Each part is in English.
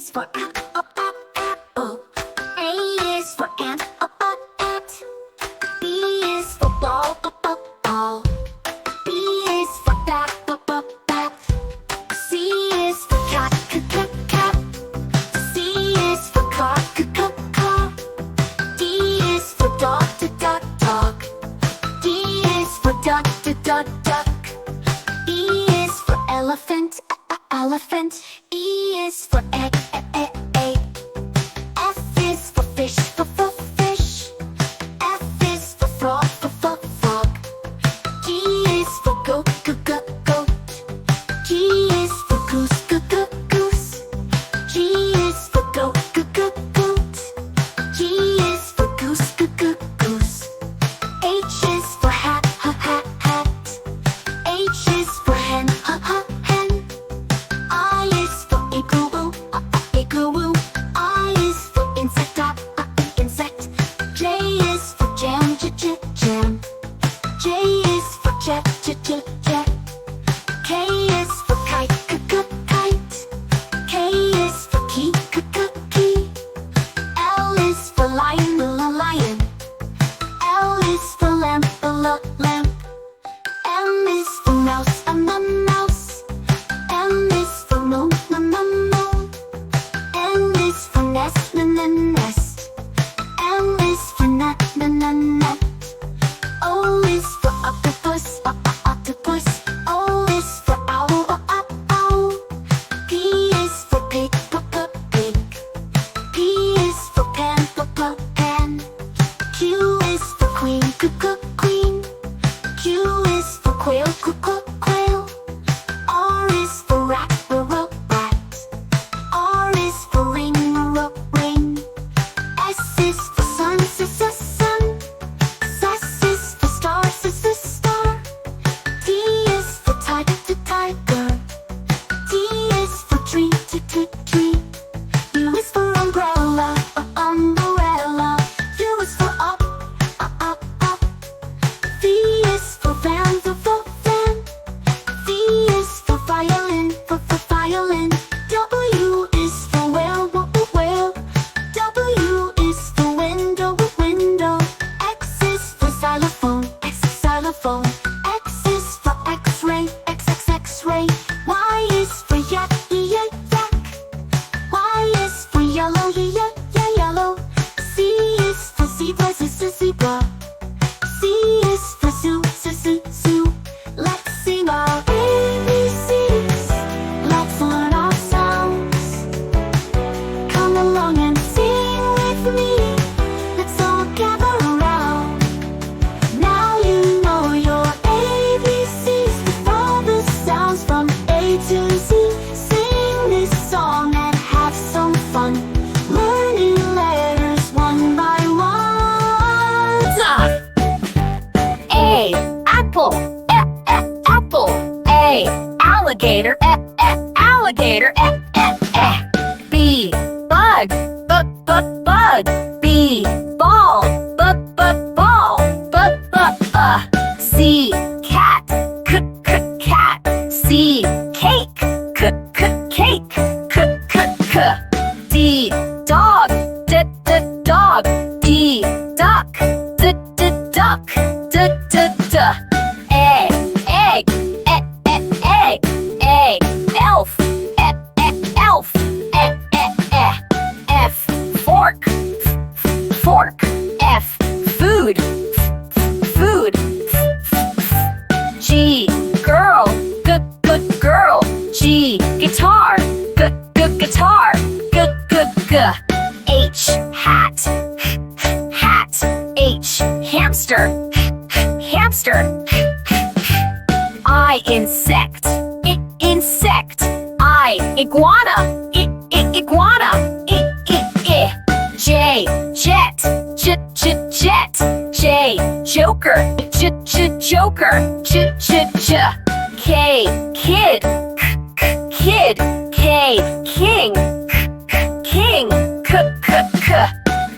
is for apple. A is for ant, ant. B is for ball, ball. B is for bat, bat. C is for cat, cat. C is for car, car. D is for dog, dog. D is for duck, duck. E is for elephant, elephant. E is for egg, egg. F is for fish, fish. F is for frog, frog. G is for goat, goat. G is for goose, goose. G is for goat, goat. G is for goose, goose. H is for hat, hat. H is for hen, hen. I is for igloo, igloo. I is for insect, insect. J is for jam, jam. J is for jet, jet. K is for kite, kite. K is for key, key. L is for lion, lion. L is for lamp, lamp. M is for mouse, mouse. M is for moon, moon. N is for nest, nest. M is for nut, nut. O is for octopus, octopus. O is for owl, owl. P is for pig, pig. P is for pen, pen. Q is for queen, queen. Q is for quail, quail. R is for rat, rat. R is for ring, ring. S is for sun, sun. S is for star, star. T is for tiger. T is for tree, tree. U is for umbrella, umbrella. U is for up, up. V is for van, van. V is for violin, violin. W is for whale, whale. W is for window, window. X is for xylophone, xylophone. X is for X-ray, X-ray. Y is for yak, yak. Y is for yellow, yellow. C is for zebra, zebra. C is for zoo, zoo. Let's sing our ABCs. Let's learn our sounds. Come along and sing with me. Let's all gather around. Now you know your ABCs with all the sounds from A to Z. Sing this song and have some fun. Learning letters one by one. A, apple, apple. A, alligator, alligator, B, bug, bug. B, ball, ball, C, cat, cat. C, cake, cake, D, dog, dog. D, duck, duck. A, egg, egg. A, elf, elf. F, fork, fork. F, food, food. G, girl, good girl. G, guitar, guitar. H, hat, hat. H, hamster, hamster. I, insect, insect. I, iguana, iguana. J, jet, jet. J, joker, joker. K, kid, kid. K, king, king.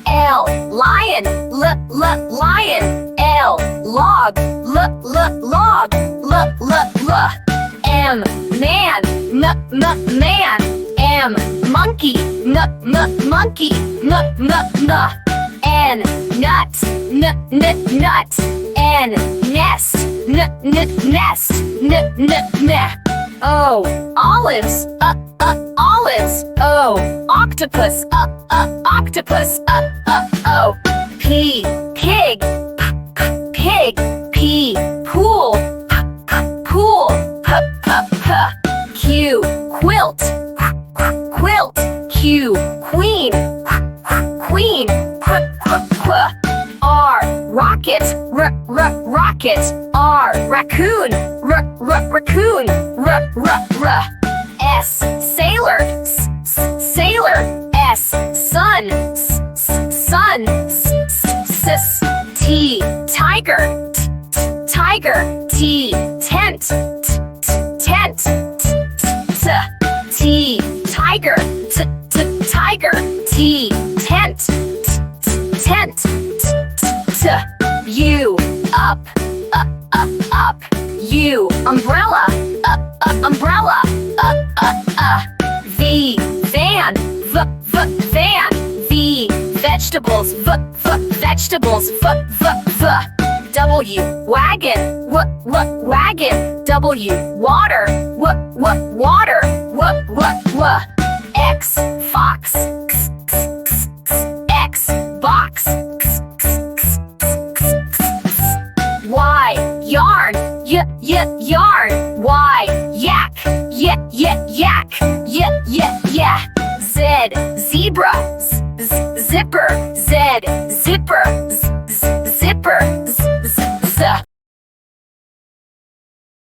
L, lion, lion. L, log, log. M, man, man. M, monkey, monkey, n. N, nut, nut. N, nest, nest, n. O, olives, olives. O, octopus, octopus, o. P, pig, pig. P, pool, pool, Q, quilt, quilt. Q, queen, queen, R, rocket, rocket. R, raccoon, raccoon, S, sailor, sailor. S, sun, sun. T, tiger, tiger. T, tent, tent. T, tiger, tiger. T, tent, tent. U, up, up. U, umbrella, umbrella. V, van, van. V, vegetables, vegetables. W, wagon, wagon. W, water, water. X, fox, X, box. Y, yarn, yarn. Y, yak, yak. Z, zebra,